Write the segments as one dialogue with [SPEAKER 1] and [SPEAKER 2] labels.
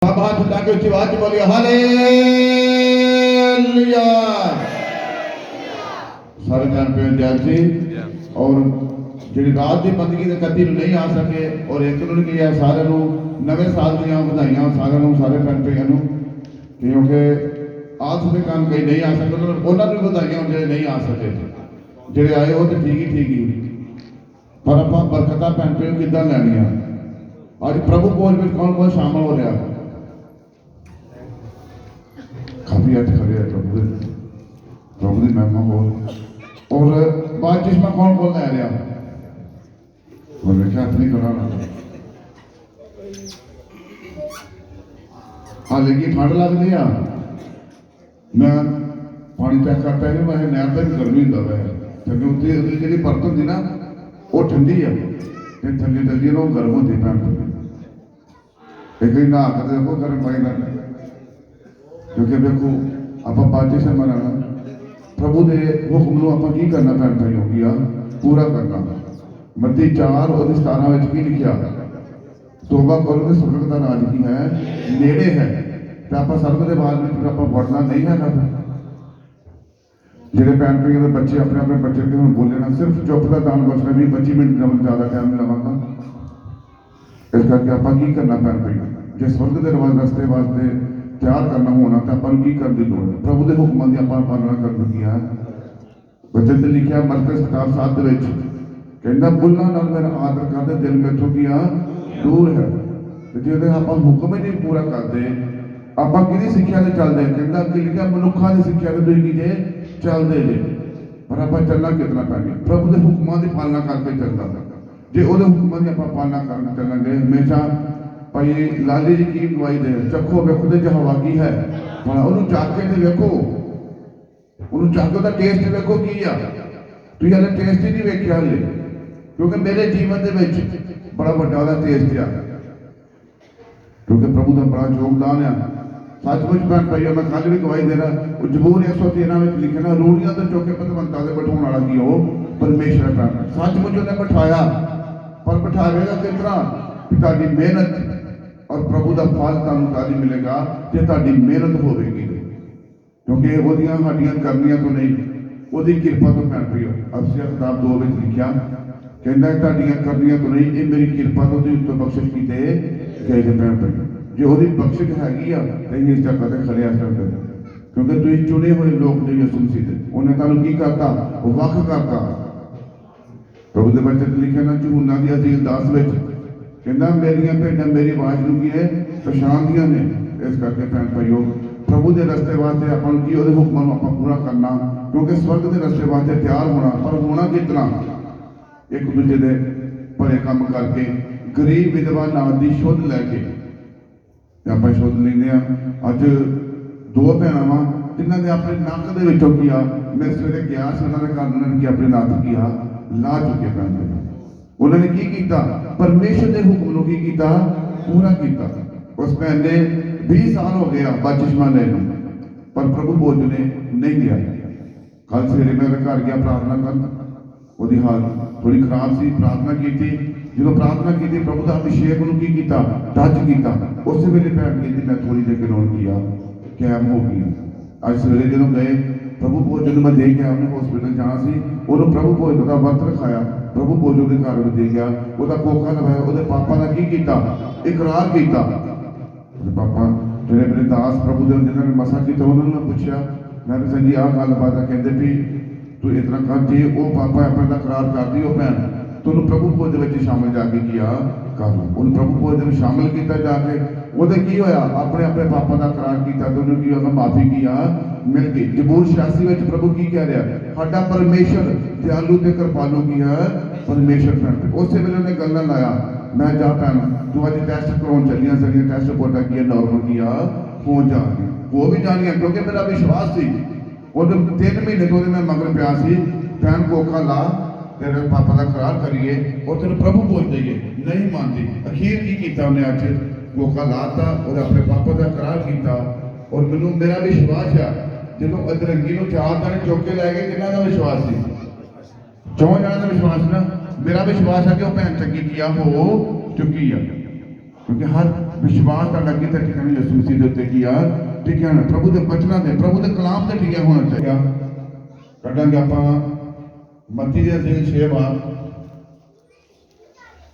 [SPEAKER 1] हाथ उठा के उच्च आवाज में बोलिए हालेलुया। सारे जान पे जय जी। और जी रात की बंदगी के कति नहीं आ सके और एक उन्होंने कहा सारे नवे साल दियाँ बधाइयां सारे सारे भैन भाइयों क्योंकि आस के काम कई नहीं आ सके उन्होंने बधाइयां जो नहीं आ सके जो आए वो तो ठीक ही पर आप बरकत भैन भाइयों कि लैनिया अज प्रभु भोज में कौन कौन शामिल हो रहा काफी अच खड़े है प्रभु की महिमा हो और बाद जिसमें कौन कौन लै रहा और देखा हथ नहीं करा हाले की ठंड लगती है मैं पानी चेक करता है मैं नहर से भी गर्मी होता है क्योंकि उत्थे जी परत होती ना वो ठंडी है ठंडी चलती है गर्म होती है एक नहा कर देखो गर्म पानी कर क्योंकि देखो आप बाजी से मनाना प्रभु के हुक्म को आप की करना भैन भाइयों की पूरा करना मत्ती 4 और 17 में की लिखा तोबा करो तो स्वर्ग का राज की है नेड़े है तो आप स्वर्ग के बाहर में आप बढ़ना नहीं है जेडे भैन भाइयों के बच्चे अपने अपने बच्चे के बोले ना सिर्फ चुप का दान बचना भी 25 मिनट ज़्यादा टाइम लवांगा इस करके आप की करना भैन भाइयों जो स्वर्ग के रस्ते वास्ते तैयार करना होना तो अपन की कर दी लोड़ प्रभु के हुक्मों की आप पालना कर दी है बचन में लिखा मरकज 7 कहना बुल्ला नाल मेरा आदर करते दिल मेथों की दूर है तो जो आप हुक्म ही नहीं पूरा करते आप कि सिक्ख्या से चलते कहना कि लिखा मनुखा की सिक्ख्या से तुम जे चलते जे पर आप चलना कितना पैनी प्रभु के हुक्मों की पालना करके चलता जो वो हुक्मों की आप पालना करके चलेंगे हमेशा भाई लाली जी की गवाही दे चखो वेखो तो हवा की है उन्होंने चाके तो वेखो उन्होंने चाके का टेस्ट वेखो की आ तुम हाले टेस्ट ही नहीं वेख्या हाले क्योंकि मेरे जीवन के बड़ा बड़ा टेस्ट आ क्योंकि प्रभु का बड़ा योगदान है सचमुच भैन भाइयों मैं कल भी गवाही दे रहा जबूर 113 में लिखे ना रूढ़ियां तो चौके पतवंता से बिठाने वाला की हो परमेश्वर का सचमुच उन्हें बिठाया पर बिठावेगा किस तरह ताड़ी मेहनत और प्रभु का फल तुम मिलेगा जो ताड़ी मेहनत होगी क्योंकि वो हड्डियां करनिया तो नहीं वो किरपा तो भैन भाइयों अफसिया किताब 2 में लिखा कहना ताड़ियां करनिया तो नहीं ये मेरी किरपा तो उत्तो बख्शिश की गए भैन भाइयों जो वो बख्शिश हैगी तो इस जगह से खड़े आ सकते क्योंकि तुम चुने हुए लोग जो यसू मसीह उन्हें तुम की करता वख करता प्रभु के बच्चे लिखे ना यूहन्ना की अजील 10 कहना मेरिया भेडा मेरी आवाज को की है पछाणदियां ने इस करके भैन भाइयों प्रभु के रस्ते वास्ते अपन की हुक्मों को आप पूरा करना क्योंकि स्वर्ग के रस्ते वास्ते तैयार होना पर होना कितना एक दूजे के भले काम करके गरीब विधवा नाम की शुद्ध लैके आप शुद्ध लेंगे अज 2 भैन वा जिन्होंने अपने नक के मैं सवेरे गया उन्होंने घर उन्होंने अपने नक की ला चुके भैन भाई उन्होंने की किया परमेश्वर के हुक्म को की किया पूरा किया उस भैन ने 20 साल हो गया बपतिस्मा लेने पर प्रभु भोज ने नहीं लिया कल सवेरे मैं घर गया प्रार्थना कर वो हालत थोड़ी खराब सी प्रार्थना की जो प्रार्थना की प्रभु का अभिषेक किया टच किया उस वेले भैन कहती मैं थोड़ी देर ग्रहण किया कैम हो गई अज सवेरे जो गए प्रभु भोज जो मैं दे के आया उन्हें हॉस्पिटल जाना सी उन्होंने प्रभु भोज का वर्त रखाया प्रभु भोज के घर में दे गया वह कोखा लवाया वो पापा का की किया इकरार किया पापा जो मेरे दास प्रभु देव जिन्होंने मसा किया उन्होंने मैं पूछा मैं संग जी आह गलबात कहते भी तू इतना कर जे वो पापा अपने का करार कर दी वो भैन तो प्रभु भोज के शामिल जाके किया कर लो उन्हें प्रभु भोज में शामिल किया जाके वो की होया अपने अपने पापा का करार किया तो उन्होंने की होगा माफी किया मिल गई जबूर 86 में प्रभु की कह रहा साडा परमेश्वर दयालु ते कृपालु की है परमेश्वर भैन उस वेले उन्हें गल लाया मैं जा भैन तू अज टैसट करवाने चलिया सरिया टैसट रिपोर्टा की नॉर्मल किया फोन जा रही वो भी जानिया क्योंकि मेरा विश्वास सी वो 3 महीने तो मैं मगर पिया सी भैन कोखा ला तेरे पापा का करार करिए और तेरे प्रभु बोल देइए नहीं मानती अखीर की किया उन्हें अज कोखा लाता और अपने पापा का करार किया और मैनू मेरा विश्वास है जो अदरंगी 4 जने चुक के लै गए किन्हों का विश्वास सी 4 जन का विश्वास ना मेरा विश्वास है कि वह भैन चंगी किया हो चुकी है क्योंकि हर विश्वास का किते ठिकाने यसू मसीह दे उत्ते किया टिकिया ना प्रभु के वचना दे प्रभु के कलाम से टिकिया होना चाहिए कटांगे आपां मत्ती दे 6 बार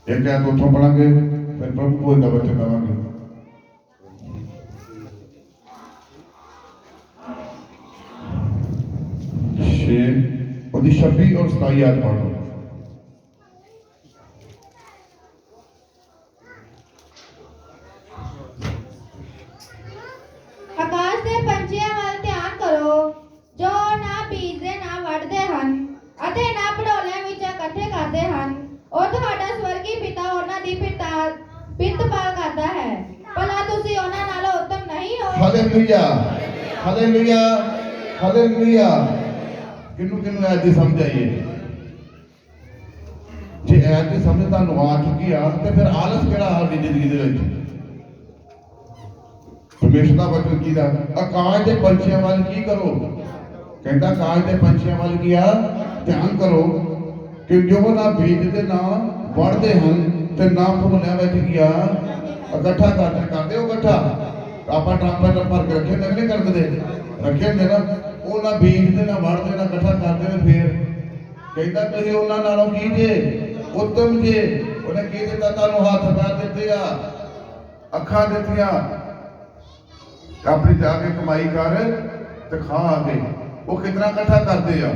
[SPEAKER 1] एक आयत उठों पढ़ांगे फिर प्रभु को का वचन देवांगे 6 और 26 और 27 आयत पढ़ो
[SPEAKER 2] आकाश ਦੇ ਪੰਛੀਆਂ ਵੱਲ ਧਿਆਨ ਕਰੋ ਜੋ ਨਾ ਬੀਜਦੇ ਨਾ ਵੱਢਦੇ ਹਨ ਅਤੇ ਨਾ ਭੜੋਲਿਆਂ ਵਿੱਚ ਇਕੱਠੇ ਕਰਦੇ ਹਨ ਉਹ ਤੁਹਾਡਾ ਸਵਰਗੀ ਪਿਤਾ ਉਹਨਾਂ ਦੀ ਪਿੱਤ ਪਾਲ ਕਰਦਾ ਹੈ ਭਲਾ ਤੁਸੀਂ ਉਹਨਾਂ ਨਾਲੋਂ ਉੱਤਮ ਨਹੀਂ ਹੋ
[SPEAKER 1] ਹਾਲੇਲੂਇਆ ਹਾਲੇਲੂਇਆ ਹਾਲੇਲੂਇਆ ਕਿਨੂੰ ਕਿਨੂੰ ਐ ਦੀ ਸਮਝ ਆਈਏ ਜੇ ਐ ਦੀ ਸਮਝ ਤੁਹਾਨੂੰ ਆ ਚੁੱਕੀ ਆ ਤੇ ਫਿਰ ਆਲਸ ਕਿਹੜਾ ਆ ਦੀ ਜ਼ਿੰਦਗੀ ਦੇ ਵਿੱਚ परमेश्वर का वचन की आकाश के पंछियों वाल की करो कहता आकाश के पंछियों वाल किया ध्यान करो कि जो ना बीजते ना बढ़ते हैं ते ना फूलिया विच किया इकट्ठा करते हो इकट्ठा आप ट्रंप भर के रखे नहीं करते रखे होंगे ना वो ना बीजते ना बढ़ते ना इकट्ठा करते फिर कहता तुम उन्होंने नालों की जे उत्तम जे उन्हें की दिता तुहानू हाथ पैर दिते आ अखां दित्तियां अपनी जाके कमाई कर ते खा आके वो कितना इकट्ठा करते आ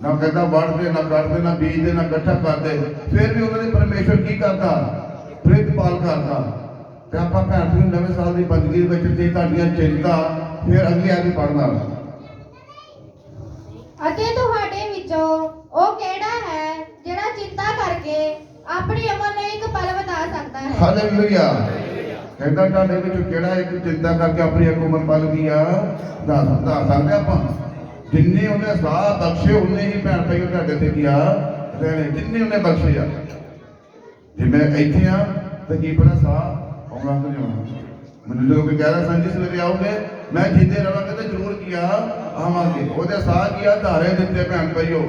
[SPEAKER 1] ना कहता बढ़ते ना कटते ना बीजते ना इकट्ठा करते फिर भी उन्होंने परमेश्वर की करता प्रितपाल करता ते आपां भैन भरा नवें साल की बंदगी विच जे तुहाडीआं चिंता फिर अगली आगे पढ़ना
[SPEAKER 2] ਅਤੇ ਤੁਹਾਡੇ ਵਿੱਚੋਂ ਉਹ ਕਿਹੜਾ ਹੈ ਜਿਹੜਾ ਚਿੰਤਾ ਕਰਕੇ ਆਪਣੀ ਉਮਰ ਨੂੰ ਇੱਕ ਪਲ ਵਧਾ ਸਕਦਾ ਹੈ
[SPEAKER 1] ਹਾਲੇਲੂਇਆ कहता ਤੁਹਾਡੇ ਵਿੱਚੋਂ ਕਿਹੜਾ ਇੱਕ ਚਿੰਤਾ ਕਰਕੇ ਆਪਣੀ ਇੱਕ ਉਮਰ ਪਲ ਗਈ ਆ ਦੱਸ ਸਕਦੇ ਆਪਾਂ ਜਿੰਨੇ ਉਹਨੇ ਸਾਹ ਬਖਸ਼ੇ ਉਹਨੇ ਹੀ ਭੈਣ ਭਾਈ ਤੁਹਾਡੇ ਤੇ ਗਿਆ ਰਹਿਣੇ ਜਿੰਨੇ ਉਹਨੇ ਬਖਸ਼ੇ ਆ ਜੇ ਮੈਂ ਇੱਥੇ ਆ ਤਾਂ ਕੀ ਪਤਾ ਸਾਹ ਆਉਣਾ ਕਿ ਨਹੀਂ ਆਉਣਾ ਮੈਨੂੰ ਜਦੋਂ ਕੋਈ ਕਹਿ ਰਿਹਾ ਸੰਜੀ ਸਵੇਰੇ ਆਓਗੇ ਮੈਂ ਜਿੰਦੇ ਰਵਾਂਗਾ ਤੇ ਜ਼ਰੂਰ ਕੀਆ ਆਵਾਂਗੇ ਉਹਦੇ ਸਾਹ ਕੀਆ ਧਾਰੇ ਦਿੱਤੇ ਭੈਣ ਭਾਈਓ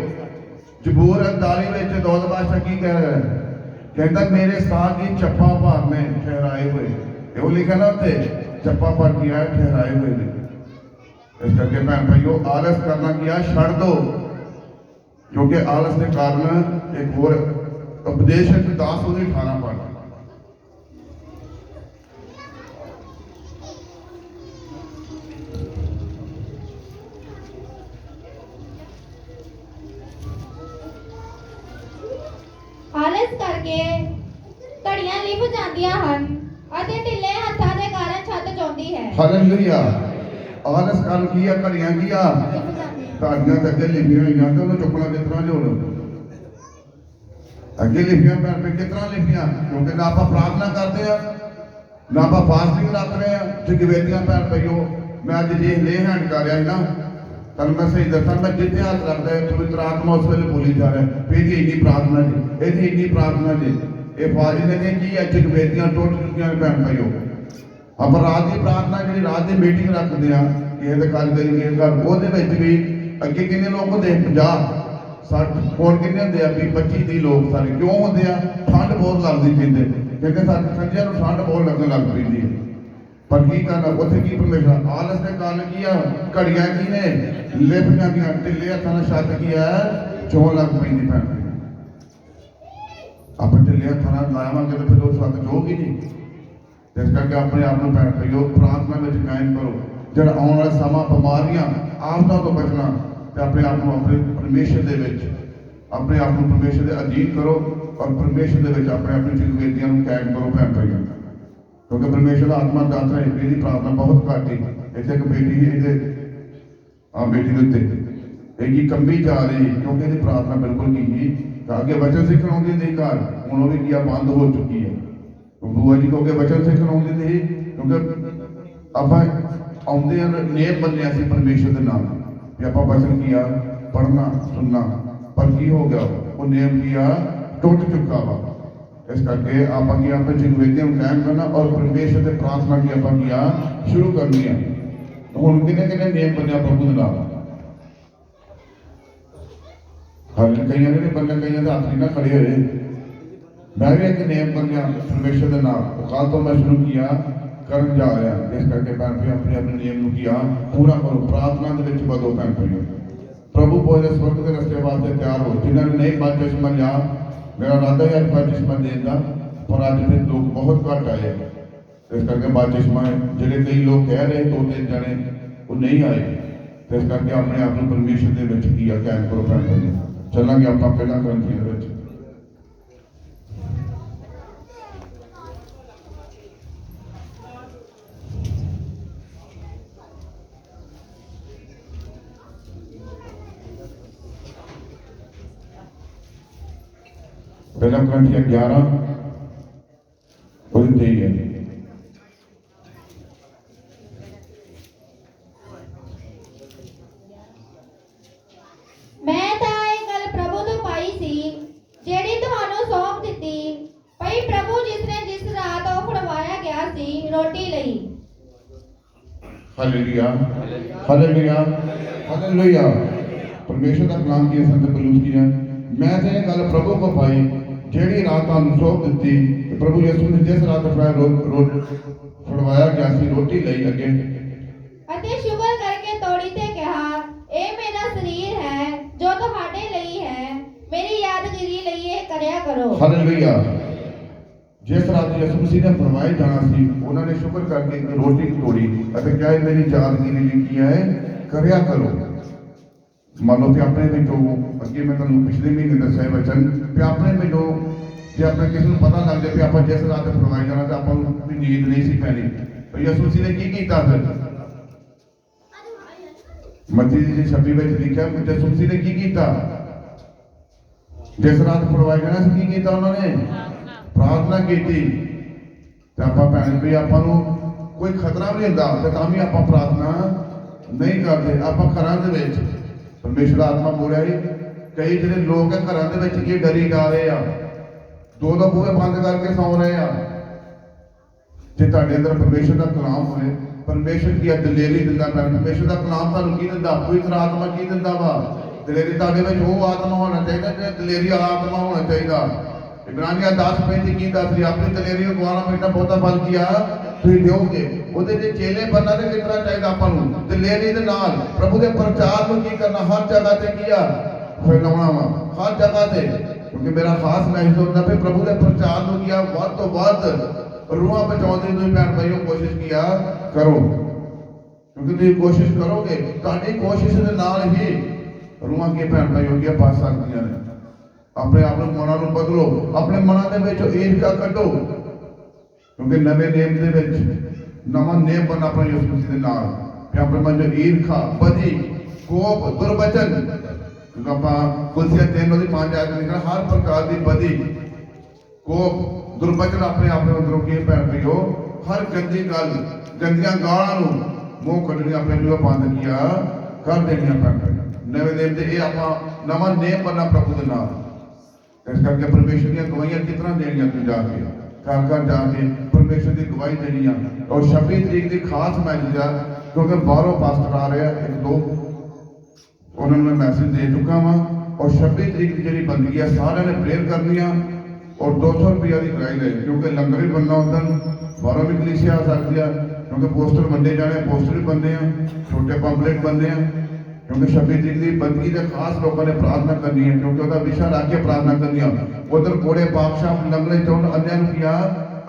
[SPEAKER 1] ਜ਼ਬੂਰ 41 ਵਿੱਚ ਦੌਲਤ ਬਾਦਸ਼ਾਹ ਕੀ ਕਹਿ ਰਿਹਾ ਹੈ कहता मेरे साथ ही चप्पा भार में ठहराए हुए वो लिखा ना उत्ते चप्पा भार किया है ठहराए हुए ने इस करके भैन भाइयों आलस करना किया छड़ दो क्योंकि आलस के कारण एक और उपदेश है 10 और 18 पढ़
[SPEAKER 2] ਆਲਸ ਕਰਕੇ ਘੜੀਆਂ ਲਿਪ ਜਾਂਦੀਆਂ ਹਨ ਅਤੇ ਢਿੱਲੇ ਹੱਥਾਂ ਦੇ ਕਾਰਨ ਛੱਤ ਚੌਂਦੀ ਹੈ
[SPEAKER 1] ਹਾਲੇਲੂਇਆ ਆਲਸ ਕਰਨ ਕੀ ਆ ਘੜੀਆਂ ਕੀ ਆ ਘੜੀਆਂ ਤੇ ਅੱਗੇ ਲਿਖੀਆਂ ਹੋਈਆਂ ਤੇ ਉਹਨੂੰ ਚੁੱਕਣਾ ਕਿਸ ਤਰ੍ਹਾਂ ਜੋੜ ਅੱਗੇ ਲਿਖੀਆਂ ਪੈਰ ਤੇ ਕਿਸ ਤਰ੍ਹਾਂ ਲਿਖੀਆਂ ਕਿਉਂਕਿ ਨਾ ਆਪਾਂ ਪ੍ਰਾਰਥਨਾ ਕਰਦੇ ਆ ਨਾ ਆਪਾਂ ਫਾਸਟਿੰਗ ਰੱਖ ਰਹੇ ਆ ਜਗਵੇਦੀਆਂ ਪੈਰ ਪਈਓ ਮੈਂ ਅੱਜ ਜੇ ਲੇ ਹੈਂਡ ਕਰ ਰਿਹਾ ਸੀ ਨਾ ਤੁਹਾਨੂੰ ਮੈਂ ਸਹੀ ਦੱਸਾਂ ਮੈਂ ਜਿੱਥੇ ਹੱਥ ਰੱਖਦਾ ਪਵਿੱਤਰ ਆਤਮਾ ਉਸ ਵੇਲੇ ਬੋਲੀ ਜਾ ਰਿਹਾ ਵੀ ਇਹਦੀ ਇੰਨੀ ਪ੍ਰਾਰਥਨਾ ਜੀ ਇਹਦੀ ਇੰਨੀ ਪ੍ਰਾਰਥਨਾ ਜੀ ਇਹ ਫਾਜ਼ਿਲ ਨੇ ਕੀ ਹੈ ਜਗਵੇਦੀਆਂ ਟੁੱਟ ਚੁੱਕੀਆਂ ਨੇ ਭੈਣ ਭਾਈਓ ਆਪਾਂ ਰਾਤ ਦੀ ਪ੍ਰਾਰਥਨਾ ਜਿਹੜੀ ਰਾਤ ਦੀ ਮੀਟਿੰਗ ਰੱਖਦੇ ਆ ਕਿਸੇ ਦੇ ਘਰ ਗਈ ਕਿਸੇ ਘਰ ਉਹਦੇ ਵਿੱਚ ਵੀ ਅੱਗੇ ਕਿੰਨੇ ਲੋਕ ਹੁੰਦੇ 50 60 ਹੋਰ ਕਿੰਨੇ ਹੁੰਦੇ ਆ ਵੀ 25 30 ਲੋਕ ਸਾਰੇ ਕਿਉਂ ਹੁੰਦੇ ਆ ਠੰਡ ਬਹੁਤ ਲੱਗਦੀ ਪੈਂਦੇ ਕਿਉਂਕਿ ਸਾਡੇ ਸੰਜਿਆਂ ਨੂੰ ਠੰਡ ਬਹੁਤ ਲੱਗਣ ਲੱਗ ਪੈਂਦੀ ਹੈ पर की करना उसे की परमेश्वर आलस के कारण की घड़िया की ने लिप जादियां ढिले हत्थां नाल छत की है चों लग पैंदी भैन आप ढिले हत्थां नाल लावांगे तो फिर वो छत चोगी नहीं इस करके अपने आप को भैन भाइयों प्रार्थना में कायम करो जिहड़ा आने वाला समा बीमारियां आफतां तो बचना ते अपने आप को अपने परमेश्वर दे विच अपने आप को परमेश्वर दे अधीन करो और परमेश्वर दे विच अपने अपनी जगवेदियां नूं कायम करो भैन भाइयों क्योंकि परमेश्वर का आत्मा दस रहा है मेरी प्रार्थना बहुत घट ही इतने एक बेटी है बेटी के उत्ते एक कंबी जा रही क्योंकि इसकी प्रार्थना बिल्कुल नहीं ही आगे वचन सीखण आउंदी नहीं घर हुण वो भी किया बंद हो चुकी है बुआ जी क्योंकि वचन सीखण आउंदी नहीं क्योंकि आप आउंदे नेम बने असीं परमेश्वर के नाम भी आप वचन किया पढ़ना सुनना पर की हो गया वो नेम किया टुट चुका वा इस करके आप जगवेदियों कायम करना और परमेश्वर से प्रार्थना की आप शुरू करनी है हुण किन्ने किन्ने नियम बने प्रभु के नाम हाले कई ने बंदे कई हाथ नहीं ना खड़े हुए मैं भी एक नेम बन गया परमेश्वर के नाम कल तो मैं शुरू किया करन जा रहा इस करके भैन भाई अपने अपने नियम किया पूरा करो प्रार्थना के विच बदो भैन भाई प्रभु बोले स्वर्ग के रस्ते वास्ते तैयार हो जिन्होंने नहीं बपतिस्मा लिया मेरा इरादा है बपतिस्मा देने का पर अज फिर लोग बहुत घट आए इस करके बपतिस्मा जिहड़े कई लोग कह रहे 2-3 जने वो नहीं आए इस करके अपने आप को परमेश्वर के विच किया कैम करो भैन भाई चलांगे आप पहला ग्रंथियां विच पहला ग्रंथिया 11 और 23 है
[SPEAKER 2] ਮੈਂ ਤਾਂ ਇਹ ਗੱਲ ਪ੍ਰਭੂ ਤੋਂ ਪਾਈ ਸੀ ਜਿਹੜੀ ਤੁਹਾਨੂੰ ਸੌਂਪ ਦਿੱਤੀ ਭਈ ਪ੍ਰਭੂ ਜਿਸ ਨੇ ਜਿਸ ਰਾਤ ਉਹ ਫੜਵਾਇਆ ਗਿਆ ਸੀ ਰੋਟੀ ਲਈ
[SPEAKER 1] हालेलुया हालेलुया हालेलुया परमेश्वर का कलाम की संत बलूच की है मैं तो ये गल प्रभु को पाई जेड़ी रात ਤੁਹਾਨੂੰ ਸੌਂਪ ਦਿੱਤੀ प्रभु यीशु ने जिस रात फड़वाया गया सी रोटी ਲਈ ਅੱਗੇ
[SPEAKER 2] ਅਤੇ ਸ਼ੁਕਰ ਕਰਕੇ ਤੋੜੀ ਤੇ ਕਿਹਾ ਇਹ ਮੇਰਾ ਸਰੀਰ ਹੈ ਜੋ ਤੁਹਾਡੇ ਲਈ ਹੈ ਮੇਰੀ ਯਾਦਗਿਰੀ ਲਈ ਇਹ ਕਰਿਆ ਕਰੋ
[SPEAKER 1] हालेलुया जिस रात यीशु मसीह ने फरमाए जाना सी उन्होंने शुक्र करके रोटी तोड़ी ਅਤੇ ਕਿਹਾ ਮੇਰੀ ਯਾਦਗਿਰੀ ਲਈ ਕੀ ਹੈ ਕਰਿਆ ਕਰੋ ਮੰਨ ਲਓ ਕਿ ਆਪਣੇ ਵਿੱਚੋਂ ਅੱਗੇ ਮੈਂ ਤੁਹਾਨੂੰ ਪਿਛਲੇ ਮਹੀਨੇ ਦੱਸਿਆ ਵਚਨ ਕਿ ਆਪਣੇ ਵਿੱਚੋਂ ਜੇ ਆਪਣੇ ਕਿਸੇ ਨੂੰ ਪਤਾ ਲੱਗ ਜਾਏ ਕਿ ਆਪਾਂ ਜਿਸ ਰਾਤ ਫਰਮਾਏ ਜਾਣਾ ਤਾਂ ਆਪਾਂ ਨੂੰ ਵੀ ਨੀਂਦ ਨਹੀਂ ਸੀ ਪੈਣੀ ਪਰ ਯਿਸੂ ਮਸੀਹ ਨੇ ਕੀ ਕੀਤਾ ਫਿਰ ਮੱਤੀ ਦੀ 26 ਵਿੱਚ ਲਿਖਿਆ ਕਿ ਯਿਸੂ ਮਸੀਹ ਨੇ ਕੀ ਕੀਤਾ ਜਿਸ ਰਾਤ ਫਰਮਾਏ ਜਾਣਾ ਸੀ ਕੀ ਕੀਤਾ ਉਹਨਾਂ ਨੇ प्रार्थना की तो आप भैन भी आप कोई खतरा भी नहीं होता तो भी आप प्रार्थना नहीं करते आप घर परमेश्वर आत्मा बोलिया कई जो लोग है घर के डरी जा रहे हैं दो बूहे बंद करके सौ रहे हैं जो तुहाडे अंदर परमेश्वर का कलाम होए परमेश्वर की दलेरी दिंदा है परमेश्वर का कलाम तुहानू की दिंदा पवित्र आत्मा की दिंदा वा दलेरी तुहाडे विच वो आत्मा होना चाहिए जो दलेरी वाला आत्मा होना चाहिए इब्रानिया 10:35 की दस रही अपनी दलेरी को गवाना बेटा बहुता बल किया तुम दोगे ਉਹਦੇ ਤੇ ਚੇਲੇ बनना ਤੇ ਕਿਤਨਾ ਚਾਹੀਦਾ ਆਪਾਂ ਨੂੰ ਦਲੇਰੀ ਦੇ ਨਾਲ ਪ੍ਰਭੂ ਦੇ ਪ੍ਰਚਾਰ ਨੂੰ ਕੀ ਕਰਨਾ ਹਰ ਜਗ੍ਹਾ ਤੇ ਕੀਆ ਫੈਲਾਉਣਾ ਵਾ ਹਰ ਜਗ੍ਹਾ ਤੇ ਕਿਉਂਕਿ ਮੇਰਾ ਖਾਸ ਮੈਸੇਜ ਹੁੰਦਾ ਵੀ ਪ੍ਰਭੂ ਦੇ ਪ੍ਰਚਾਰ ਨੂੰ ਕੀਆ ਵੱਧ ਤੋਂ ਵੱਧ ਰੂਹਾਂ ਬਚਾਉਣ ਦੀ ਤੁਸੀਂ ਭੈਣ ਭਾਈਓ ਕੋਸ਼ਿਸ਼ ਕੀਆ ਕਰੋ ਕਿਉਂਕਿ ਤੁਸੀਂ ਕੋਸ਼ਿਸ਼ ਕਰੋਗੇ ਤੁਹਾਡੀ ਕੋਸ਼ਿਸ਼ ਦੇ ਨਾਲ ਹੀ ਰੂਹਾਂ ਕੀ ਭੈਣ ਭਾਈਓ ਕੀ ਪਾ ਸਕਦੀਆਂ ਨੇ अपने आप मना बदलो अपने मना के ईर्ष्या कटो क्योंकि नवे नेम के नवा नेम बनना अपना यीशु मसीह के नाल अपने मन जो ईर्ष्या बदी कोप दुर्वचन क्योंकि आप कुलसिया 3:5 आयत लिखा हर प्रकार की बदी कोप दुर्वचन अपने आप अंदरों की भैन भाइयों हर गंदी गल गंदियां गालां नूं मूंह कढनी अपने जो बंद किया कर देनियां भैन भाई नवे नेम से ये आप नवा नेम बनना प्रभु के नाल इस करके परमेश्वर की गवाहियां कितना देनियां तू जाके घर घर जाके परमेश्वर की गवाही देनी और 26 तरीक की खास मैसेज है क्योंकि बाहरों पास्टर आ रहे हैं 1-2 उन्होंने मैं मैसेज दे चुका वा और 26 तरीक की जी बंदगी है सारे ने प्रेयर करनी और 200 रुपया की किराई ले क्योंकि लंगर भी बनना उधर बाहरों भी कलीसिया आ सकती है क्योंकि पोस्टर बंदे जाने पोस्टर भी बनने छोटे पंपलेट बनने क्योंकि 26 तरीक की बंदगी के खास लोगों ने प्रार्थना करनी है क्योंकि वह विषय रख के प्रार्थना करनी है उधर कोड़े पाकशाह लंगड़े चौन अन्य किया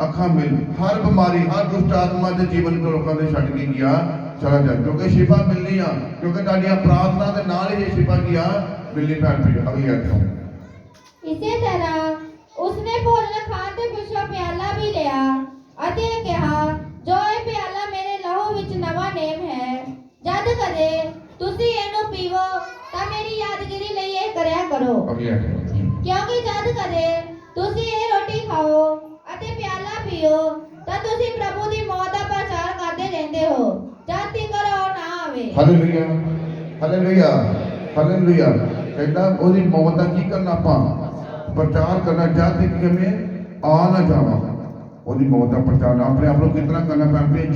[SPEAKER 1] अखा मिल हर बीमारी हर दुष्ट आत्मा के जीवन को लोगों ने छड़ के किया चला जाए क्योंकि शिफा मिलनी है क्योंकि तुहाडियां प्रार्थना के नाल ही शिफा किया मिलनी भैन भाई अगली आयत
[SPEAKER 2] इसी तरह उसने भोजन खाण ते पिछों प्याला भी लिया ਅਤੇ ਕਿਹਾ ਜੋ ਇਹ ਪਿਆਲਾ ਮੇਰੇ ਲਹੂ ਵਿੱਚ ਨਵਾਂ ਨੇਮ ਹੈ ਜਦ ਕਦੇ ਤੁਸੀਂ ਇਹਨੂੰ ਪੀਵੋ ਤਾਂ ਮੇਰੀ ਯਾਦਗਿਰੀ ਲਈ ਇਹ ਕਰਿਆ ਕਰੋ ਕਿਉਂਕਿ ਜਦ ਕਦੇ ਤੁਸੀਂ ਇਹ ਰੋਟੀ ਖਾਓ ਅਤੇ ਪਿਆਲਾ ਪੀਓ ਤਾਂ ਤੁਸੀਂ ਪ੍ਰਭੂ ਦੀ ਮੌਤ ਦਾ ਪ੍ਰਚਾਰ ਕਰਦੇ ਰਹਿੰਦੇ ਹੋ ਜਦ ਤੱਕ ਉਹ ਨਾ ਆਵੇ
[SPEAKER 1] ਹਾਲੇਲੂਇਆ ਹਾਲੇਲੂਇਆ ਹਾਲੇਲੂਇਆ ਕਹਿੰਦਾ ਉਹਦੀ ਮੌਤ ਦਾ ਕੀ ਕਰਨਾ ਆਪਾਂ ਪ੍ਰਚਾਰ ਕਰਨਾ ਜਦ ਤੱਕ ਕਿ ਮੈਂ ਆ ਨਾ ਜਾਵਾਂ ਉਹਦੀ ਮੌਤ ਦਾ ਪ੍ਰਚਾਰ ਆਪਣੇ ਆਪ ਨੂੰ ਕਿਤਨਾ ਕਰਨਾ ਪੈਂਦਾ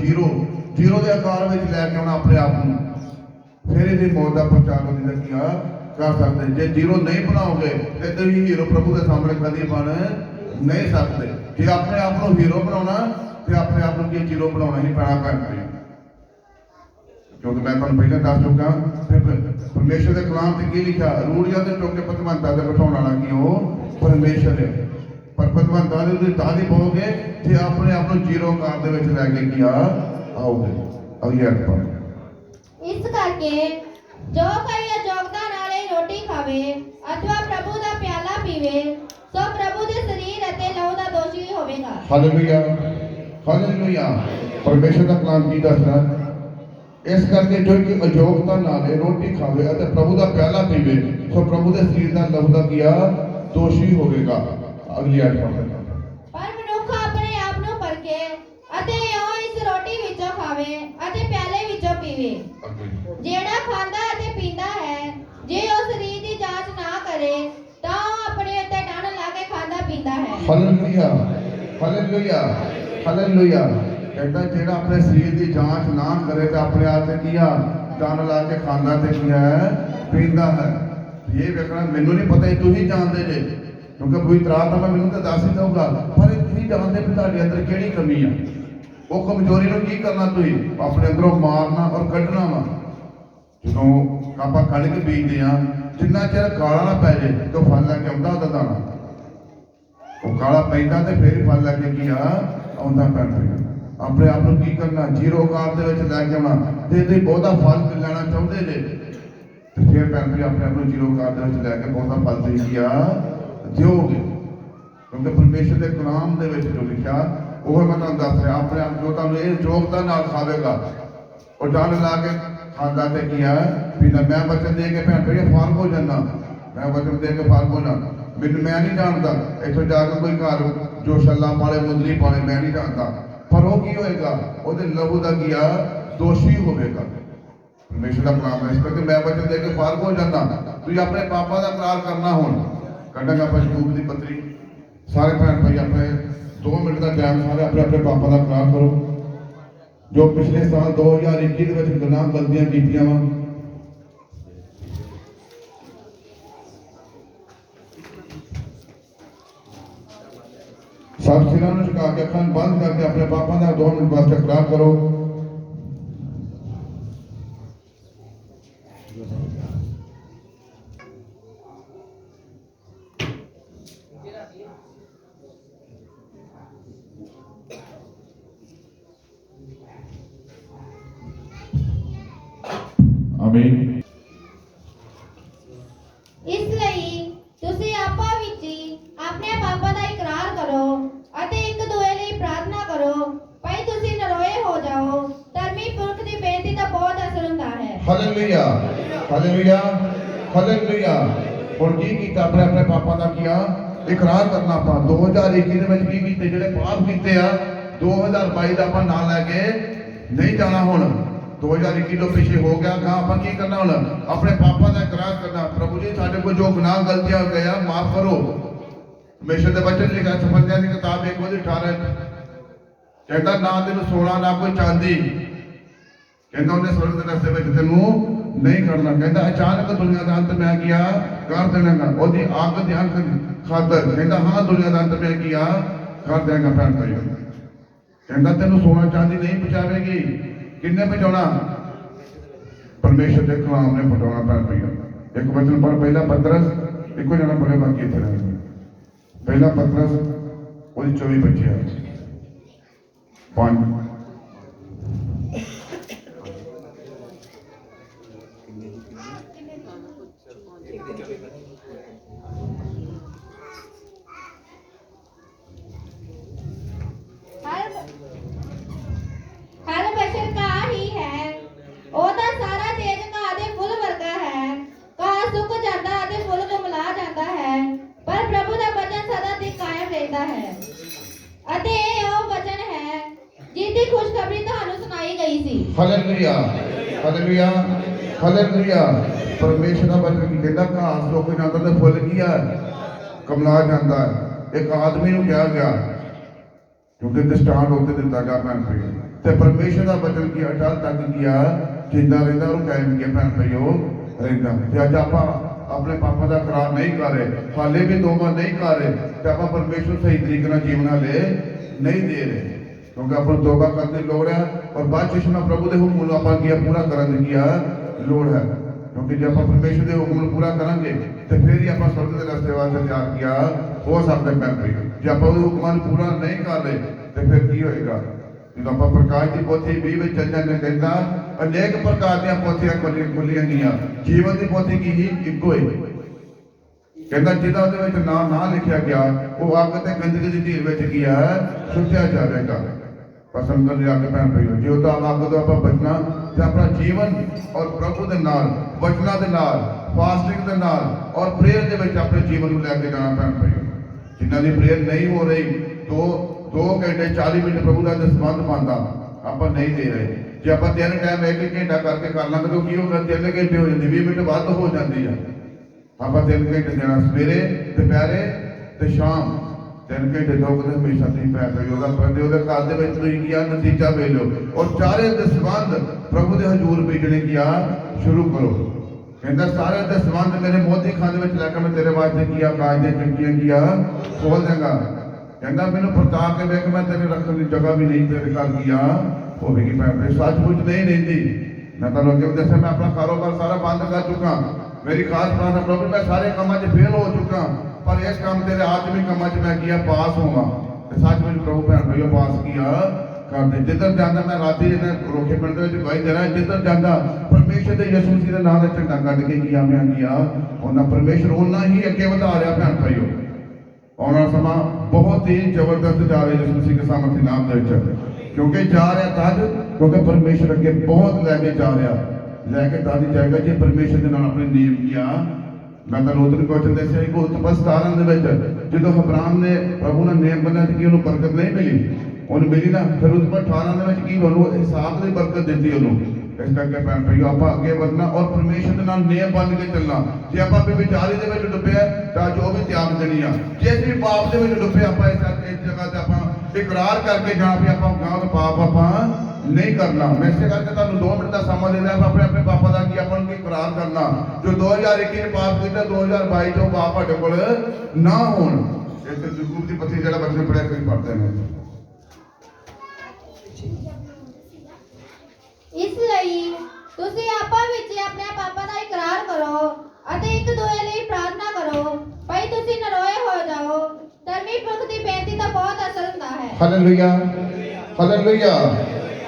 [SPEAKER 1] ਜ਼ੀਰੋ ਦੇ ਆਕਾਰ ਵਿੱਚ ਲੈ ਕੇ ਆਉਣਾ ਆਪਣੇ ਆਪ ਨੂੰ फिर ये मौत का प्रचार होने किया कर सकते जे जीरो नहीं बनाओगे तो तुम हीरो प्रभु के सामने कभी बन नहीं सकते। जे अपने आप को हीरो बनाना तो अपने आप को जीरो बनाना ही पैना भैन भाई, क्योंकि मैं तुहानूं पहले दस चुका परमेश्वर के कलाम से की लिखा, रूढ़िया तो चुक के पतवंता से बिठाने वाला की वो परमेश्वर है। पर पतवंता ने ताली पाओगे जे अपने आप को जीरो कार दे विच लैके किया आओगे। अगली अठ पर
[SPEAKER 2] इस करके जो कोई अयोग्यता नाल ही रोटी खावे अथवा प्रभु दा प्याला पीवे सो प्रभु दे शरीर अते लहू दा दोषी होवेगा।
[SPEAKER 1] Hallelujah, hallelujah. परमेश्वर का कलाम की दसदा, इस करके जो कि अयोग्यता नाल रोटी खावे अते प्रभु दा प्याला पीवे सो प्रभु दे शरीर दा लहू दा किया दोषी होवेगा। अगली अठ पर
[SPEAKER 2] पर मनुख अपने आप ਨੂੰ परखे ਅਤੇ ਉਹ ਇਸ ਰੋਟੀ ਵਿੱਚੋਂ ਖਾਵੇ ਅਤੇ ਪਿਆਲੇ ਵਿੱਚੋਂ ਪੀਵੇ। ਜਿਹੜਾ ਖਾਂਦਾ ਅਤੇ ਪੀਂਦਾ ਹੈ ਜੇ ਉਹ ਸਰੀਰ ਦੀ ਜਾਂਚ ਨਾ ਕਰੇ ਤਾਂ ਉਹ ਆਪਣੇ ਉੱਤੇ ਡੰਡ ਲਾ ਕੇ ਖਾਂਦਾ ਪੀਂਦਾ ਹੈ।
[SPEAKER 1] Hallelujah, hallelujah, hallelujah. कहता जेड़ा अपने शरीर की जांच ना करे तो अपने आप से किया डंड ला के खांदा ते किया है पींदा है। ये वेखना मैनू नहीं पता, तुम ही जानते जे, क्योंकि पवित्र आत्मा मैनू तो दस ही दूंगा, पर तुम ही जानते भी तुहाडे अंदर किहड़ी कमी है। वो कमजोरी नूं की करना, तुम अपने अंदरों मारना और कढ़ना वा। जो आप कणक बीजते हैं जिन्ना चिर काला ना पै जाए तो फल लैके आउंदा ओहदा दाना, वो काला पैंदा तो फिर फल लैके की आउंदा पैन पे। अपने आप को की करना जीरो कार दे विच लैके आउणा, जे तुसीं बहुता फल लैना चाहुंदे जे ते फिर पैन पे अपने आप को जीरो कार दे विच लैके बहुता फल तुसीं की दिओगे। क्योंकि परमेश्वर के कलाम दे विच जो लिखा वो मैं तुहानूं दस रहा, अपने आप जो तुहानूं इह योग्यता नाल खावेगा और डंड ला के खांदा ते किया पींदा। मैं वचन दे के भैन भाई फारग हो जाना, मैं वचन दे के फारग हो जाना। मैनूं मैं नहीं जानता इत्थों जाके कोई घर जो छल्ला पाले मुंदरी पाले, मैं नहीं जानता, पर वो की होएगा ਉਹਦੇ लहू का किया दोषी होगा। परमेश्वर का कलाम है, इस करके मैं वचन दे के फारग हो जाना। तुसीं अपने पापा का करार करना। हुण कढ़ांगे आपां याकूब दी पत्री, सारे भैन भाई अपने 2 मिनट का टाइम सारे अपने अपने पापा का करार करो जो पिछले साल 2021 के गुनाह गलतियां कीतियां वा। सब सिरां नूं झुका के अखां बंद करके अपने पापा का 2 मिनट वास्ते करार करो। आमीन।
[SPEAKER 2] ਇਸ ਲਈ ਤੁਸੀਂ ਆਪਸ ਵਿੱਚ ਹੀ ਆਪਣੇ ਪਾਪਾ ਦਾ ਇਕਰਾਰ ਕਰੋ ਅਤੇ ਇੱਕ ਦੂਜੇ ਲਈ ਪ੍ਰਾਰਥਨਾ ਕਰੋ ਭਾਈ ਤੁਸੀਂ ਨਰੋਏ ਹੋ ਜਾਓ। ਧਰਮੀ ਪੁਰਖ ਦੀ ਬੇਨਤੀ ਦਾ ਬਹੁਤ ਅਸਰ ਹੁੰਦਾ ਹੈ।
[SPEAKER 1] Hallelujah, hallelujah, hallelujah. और की कीता अपने अपने पापा का किया इकरार करना। ਆਪਾਂ 2021 ਦੇ ਵਿੱਚ ਕੀ ਕੀਤੇ ਜਿਹੜੇ ਪਾਪ ਕੀਤੇ ਆ 2022 ਦਾ ਆਪਾਂ ਨਾਂ ਲੈ ਕੇ ਨਹੀਂ ਜਾਣਾ। ਹੁਣ 2021 ਤੋਂ ਪਿੱਛੇ ਹੋ ਗਿਆ, ਕਹਾਂ ਆਪਾਂ ਕੀ ਕਰਨਾ ਹੁਣ ਆਪਣੇ ਪਾਪਾ ਦਾ ਇਕਰਾਰ ਕਰਨਾ। ਪ੍ਰਭੂ ਜੀ ਸਾਡੇ ਕੋਲ ਜੋ ਗੁਨਾਹ ਗਲਤੀਆਂ ਹੋ ਗਈਆਂ ਮਾਫ ਕਰੋ। ਹਮੇਸ਼ਾ ਦੇ ਬਚਨ ਲਿਖਿਆ ਸਫਲਤਿਆਂ ਦੀ ਕਿਤਾਬ 1:18 ਕਹਿੰਦਾ ਨਾ ਤੈਨੂੰ ਸੋਨਾ ਨਾ ਕੋਈ ਚਾਂਦੀ, ਕਹਿੰਦਾ ਉਹਨੇ ਸਵਰਗ ਦੇ ਰਸਤੇ ਵਿੱਚ ਤੈਨੂੰ ਨਹੀਂ ਖੜਨਾ। ਕਹਿੰਦਾ ਅਚਾਨਕ ਦੁਨੀਆ ਦਾ ਅੰਤ ਮੈਂ ਕੀਆ ਕਰ ਦੇਵਾਂਗਾ ਉਹਦੀ ਅੱਗ ਦੇ ਅੰਤ ਖਾਤਰ। ਕਹਿੰਦਾ ਹਾਂ ਦੁਨੀਆ ਦਾ ਅੰਤ ਮੈਂ ਕੀਆ ਕਰ ਦੇਵਾਂਗਾ ਭੈਣ ਭਾਈ। ਕਹਿੰਦਾ ਤੈਨੂੰ ਸੋਨਾ ਚਾਂਦੀ ਨਹੀਂ ਬਚਾਵੇਗੀ। किन्ने बचाना? परमेश्वर के कलाम ने बचाना भैन भैया। एक वचन पर पहला पतरस एको जना पढ़े बाकी इत्थे रह पहला पतरस ओदी 24 बच्चे 5
[SPEAKER 2] ਹਰ ਬਸ਼ਰ ਘਾਹ ਹੀ ਹੈ, ਉਹਦਾ ਸਾਰਾ ਤੇਜ ਘਾਹ ਦੇ ਫੁੱਲ ਵਰਗਾ ਹੈ। ਘਾਹ ਸੁੱਕ ਜਾਂਦਾ ਅਤੇ ਫੁੱਲ ਕੁਮਲਾ ਜਾਂਦਾ ਹੈ, ਪਰ ਪ੍ਰਭੂ ਦਾ ਵਚਨ ਸਦਾ ਤੱਕ ਕਾਇਮ ਰਹਿੰਦਾ ਹੈ। ਅਤੇ ਇਹ ਉਹ ਵਚਨ ਹੈ ਜਿਹਦੀ ਖੁਸ਼ਖਬਰੀ ਤੁਹਾਨੂੰ ਸੁਣਾਈ ਗਈ ਸੀ।
[SPEAKER 1] Hallelujah, hallelujah, hallelujah. परमेश्वर का वचन की कहता घास सुक जाता तो फुल की है कमला जाता है। एक आदमी को कहा गया क्योंकि दृष्टांत होते दिता गया भैन भाई, ते परमेश्वर का वचन की अटल तक किया जिंदा रहता और कायम किया भैन भाई वो रहता। ते अज आप ਆਪਣੇ ਪਾਪਾ ਦਾ ਇਕਰਾਰ ਨਹੀਂ ਕਰ ਰਹੇ, ਹਾਲੇ ਵੀ ਤੋਬਾ ਨਹੀਂ ਕਰ ਰਹੇ, ਤੇ ਆਪਾਂ ਪਰਮੇਸ਼ਰ ਸਹੀ ਤਰੀਕੇ ਨਾਲ ਜੀਵਨ ਹਾਲੇ ਨਹੀਂ ਦੇ ਰਹੇ। ਕਿਉਂਕਿ ਆਪਾਂ ਨੂੰ ਤੋਬਾ ਕਰਨ ਦੀ ਲੋੜ ਹੈ, ਔਰ ਬਪਤਿਸਮਾ ਪ੍ਰਭੂ ਦੇ ਹੁਕਮ ਨੂੰ ਆਪਾਂ ਕੀ ਪੂਰਾ ਕਰਨ ਦੀ ਲੋੜ ਹੈ। ਕਿਉਂਕਿ ਜੇ ਆਪਾਂ ਪਰਮੇਸ਼ਰ ਦੇ ਹੁਕਮ ਨੂੰ ਪੂਰਾ ਕਰਾਂਗੇ ਤੇ ਫਿਰ ਹੀ ਆਪਾਂ ਸਵਰਗ ਦੇ ਰਸਤੇ ਵਾਸਤੇ ਤਿਆਰ ਹੋ ਸਕਦੇ ਪੈਂਦੇ। ਜੇ ਆਪਾਂ ਉਹਦੇ ਹੁਕਮਾਂ ਨੂੰ ਪੂਰਾ ਨਹੀਂ ਕਰ ਰਹੇ ਤੇ ਫਿਰ ਕੀ ਹੋਏਗਾ? ਜਦੋਂ ਆਪਾਂ ਪ੍ਰਕਾਸ਼ ਦੀ ਪੋਥੀ 20 ਵਿੱਚ ਚੱਲ ਜਾਂਦੇ, ਕਹਿੰਦਾ ਅਨੇਕ ਪ੍ਰਕਾਰ ਦੀਆਂ ਪੋਥੀਆਂ ਖੁੱਲੀਆਂ ਗਈਆਂ, ਜੀਵਨ ਦੀ ਪੋਥੀ ਕੀ ਹੀ ਇੱਕੋ ਹੀ। ਕਹਿੰਦਾ ਜਿਹਦਾ ਉਹਦੇ ਵਿੱਚ ਨਾਂ ਨਾ ਲਿਖਿਆ ਗਿਆ ਉਹ ਅੱਗ ਤੇ ਗੰਦਗੀ ਦੀ ਢੀਰ ਵਿੱਚ ਕੀ ਹੈ ਸੁੱਟਿਆ ਜਾਵੇਗਾ। ਪਸੰਦ ਕਰ ਅੱਗ ਪੈਣ ਪਈ ਜੇ ਉਹ ਤਾਂ ਅੱਗ ਤੋਂ ਆਪਾਂ ਬਚਣਾ ਤੇ ਆਪਣਾ ਜੀਵਨ ਔਰ ਪ੍ਰਭੂ ਦੇ ਨਾਲ, ਵਚਨਾਂ ਦੇ ਨਾਲ, ਫਾਸਟਿੰਗ ਦੇ ਨਾਲ ਔਰ ਪ੍ਰੇਅਰ ਦੇ ਵਿੱਚ ਆਪਣੇ ਜੀਵਨ ਨੂੰ ਲੈ ਕੇ ਜਾਣਾ ਪੈਣ ਪਈ। ਜਿਨ੍ਹਾਂ ਦੀ ਪ੍ਰੇਅਰ ਨਹੀਂ ਹੋ ਰਹੀ, 2 ਘੰਟੇ 40 ਮਿੰਟ ਪ੍ਰਭੂ ਦਾ ਸੰਬੰਧ ਪਾਉਂਦਾ ਆਪਾਂ ਨਹੀਂ ਦੇ ਰਹੇ। ਜੇ ਆਪਾਂ 3 ਟਾਈਮ 1 ਘੰਟਾ ਕਰਕੇ ਕਰ ਲਾਂਗੇ ਤਾਂ ਕੀ ਹੋਗਾ? 3 ਘੰਟੇ ਹੋ ਜਾਂਦੇ, 20 ਮਿੰਟ ਵੱਧ ਹੋ ਜਾਂਦੀ ਆ। ਆਪਾਂ 3 ਘੰਟੇ ਦੇਣਾ, ਸਵੇਰੇ, ਦੁਪਹਿਰੇ ਤੇ ਸ਼ਾਮ 3 ਘੰਟੇ ਦੋਗੇ ਹਮੇਸ਼ਾ ਤੁਸੀਂ ਪੈ ਪਈ ਉਹਦਾ ਬੰਦੇ ਉਹਦੇ ਘਰ ਦੇ ਵਿੱਚ ਤੁਸੀਂ ਕੀ ਨਤੀਜਾ ਵੇਖ ਲਓ। ਔਰ ਚਾਰੇ ਦੇ ਸੰਬੰਧ ਪ੍ਰਭੂ ਦੇ ਹਜ਼ੂਰ ਭੇਜਣੇ ਕੀ ਸ਼ੁਰੂ ਕਰੋ। ਕਹਿੰਦਾ ਸਾਰੇ ਦੇ ਸੰਬੰਧ ਮੇਰੇ ਮੋਦੀ ਖਾਨੇ ਵਿੱਚ ਲੈ ਕੇ ਮੈਂ ਤੇਰੇ ਵਾਸਤੇ ਕਾਜ ਦੇ ਖਿੜਕੀਆਂ ਖੋਲ ਦੇਗਾ। ਕਹਿੰਦਾ ਮੈਨੂੰ ਪਰਤਾ ਕੇ ਵੇਖ, ਮੈਂ ਤੇਰੇ ਰੱਖਣ ਦੀ ਜਗ੍ਹਾ ਵੀ ਨਹੀਂ ਤੇਰੇ ਘਰ ਹੋਵੇਗੀ। ਮੈਂ ਸੱਚਮੁੱਚ ਨਹੀਂ ਰਹਿੰਦੀ। ਮੈਂ ਤੁਹਾਨੂੰ ਅੱਗੇ ਦੱਸਿਆ ਮੈਂ ਆਪਣਾ ਕਾਰੋਬਾਰ ਸਾਰਾ ਬੰਦ ਕਰ ਚੁੱਕਾ। ਮੇਰੀ ਖਾਸ ਪ੍ਰਾਰਥਨਾ ਪ੍ਰਭੂ ਮੈਂ ਸਾਰੇ ਕੰਮਾਂ 'ਚ ਫੇਲ ਹੋ ਚੁੱਕਾ, ਪਰ ਇਸ ਕੰਮ ਤੇਰੇ ਆਤਮਿਕ ਕੰਮਾਂ 'ਚ ਮੈਂ ਪਾਸ ਹੋਵਾਂ। ਤੇ ਸੱਚਮੁੱਚ ਪ੍ਰਭੂ ਭੈਣ ਭਾਈਓ ਪਾਸ ਕਰਦੇ। ਜਿੱਧਰ ਜਾਂਦਾ ਮੈਂ ਰਾਤੀ ਰੋਕੇ ਪਿੰਡ ਦੇ ਵਿੱਚ ਗਵਾਹੀ ਦੇਣਾ, ਜਿੱਧਰ ਜਾਂਦਾ ਪਰਮੇਸ਼ਰ ਦੇ ਯਿਸੂ ਮਸੀਹ ਦੇ ਨਾਮ ਦਾ ਝੰਡਾ ਕੱਢ ਕੇ ਮੈਂ ਉਹਨਾਂ ਪਰਮੇਸ਼ਰ ਉਹਨਾਂ ਹੀ ਅੱਗੇ ਵਧਾ ਰਿਹਾ ਭੈਣ ਭਾਈਓ। ਆਉਣਾ ਸਮਾਂ ਬਹੁਤ ਹੀ ਜ਼ਬਰਦਸਤ ਜਾ ਰਿਹਾ ਯਿਸੂ ਮਸੀਹ ਦੇ ਸਾਮਰਥੀ ਨਾਮ ਦੇ ਵਿੱਚ, ਕਿਉਂਕਿ ਜਾ ਰਿਹਾ ਤਦ ਕਿਉਂਕਿ ਪਰਮੇਸ਼ਰ ਅੱਗੇ ਬਹੁਤ ਲੈ ਕੇ ਜਾ ਰਿਹਾ, ਲੈ ਕੇ ਤਦ ਜਾਏਗਾ ਜੇ ਪਰਮੇਸ਼ਰ ਦੇ ਨਾਲ ਆਪਣੇ ਨਿਯਮ ਮੈਂ ਤਾਂ ਉਦੋਂ ਕੁਐਸਚਨ ਦੱਸਿਆ ਕਿ ਉਤਪਸ 17 ਦੇ ਵਿੱਚ ਜਦੋਂ ਅਬਰਾਮ ਨੇ ਪ੍ਰਭੂ ਨਾਲ ਨਿਯਮ ਬੰਨਿਆ ਕਿ ਉਹਨੂੰ ਬਰਕਤ ਨਹੀਂ ਮਿਲੀ, ਉਹਨੂੰ ਮਿਲੀ ਨਾ। ਫਿਰ ਉਤਪਸ 18 ਦੇ ਵਿੱਚ ਕੀ ਉਹਨੂੰ ਹਿਸਾਬ ਦੀ ਬਰਕਤ ਦਿੱਤੀ ਉਹਨੂੰ। ਇਸ ਕਰਕੇ ਭੈਣ ਭਾਈਓ ਆਪਾਂ ਅੱਗੇ ਵਧਣਾ ਔਰ ਪਰਮੇਸ਼ਰ ਦੇ ਨਾਲ ਨਿਯਮ ਬੰਨ ਕੇ ਚੱਲਣਾ। ਜੇ ਆਪਾਂ ਵਿਚਾਰੀ ਦੇ ਵਿੱਚ ਡੁੱਬਿਆ ਤਾਂ ਜੋ ਵੀ ਤਿਆਗ ਦੇਣੀ ਆ। ਜੇ ਅਸੀਂ ਪਾਪ ਦੇ ਵਿੱਚ ਡੁੱਬੇ ਆਪਾਂ ਇਸ ਜਗ੍ਹਾ ਤੇ ਆਪਾਂ ਇਕਰਾਰ ਕਰਕੇ ਜਾਣਾ ਵੀ ਆਪਾਂ ਗਾਂ ਤੋਂ ਪਾਪ ਆਪਾਂ ਨਹੀਂ ਕਰਨਾ। ਮੈਂ ਇਸੇ ਕਰਕੇ ਤੁਹਾਨੂੰ 2 ਮਿੰਟ ਦਾ ਸਮਾਂ ਦੇ ਰਿਹਾ ਆਪਣੇ ਪਾਪਾ ਦਾ ਕੀ ਆਪਾਂ ਨੂੰ ਇਕਰਾਰ ਕਰਨਾ। ਜੋ 2021 ਨੇ ਪਾਪ ਕੀਤਾ 2022 ਤੋਂ ਪਾਪ ਸਾਡੇ ਕੋਲ ਨਾ ਹੋਣ। ਇਸ ਤੇ ਯੂਟਿਊਬ ਦੀ ਪੱਤੀ ਜਿਹੜਾ ਬੱਚੇ ਪੜਿਆ ਕੋਈ ਪੜਦੇ ਨੇ।
[SPEAKER 2] ਇਸ ਲਈ ਤੁਸੀਂ ਆਪਸ ਵਿੱਚ ਆਪਣੇ ਪਾਪਾ ਦਾ ਇਕਰਾਰ ਕਰੋ ਅਤੇ ਇੱਕ ਦੂਜੇ ਲਈ ਪ੍ਰਾਰਥਨਾ ਕਰੋ ਭਾਈ ਤੁਸੀਂ ਨਰੋਏ ਹੋ ਜਾਓ। ਧਰਮੀ ਪੁਰਖ ਦੀ ਬੇਨਤੀ ਤਾਂ ਬਹੁਤ ਅਸਰ ਹੁੰਦਾ ਹੈ।
[SPEAKER 1] Hallelujah, hallelujah,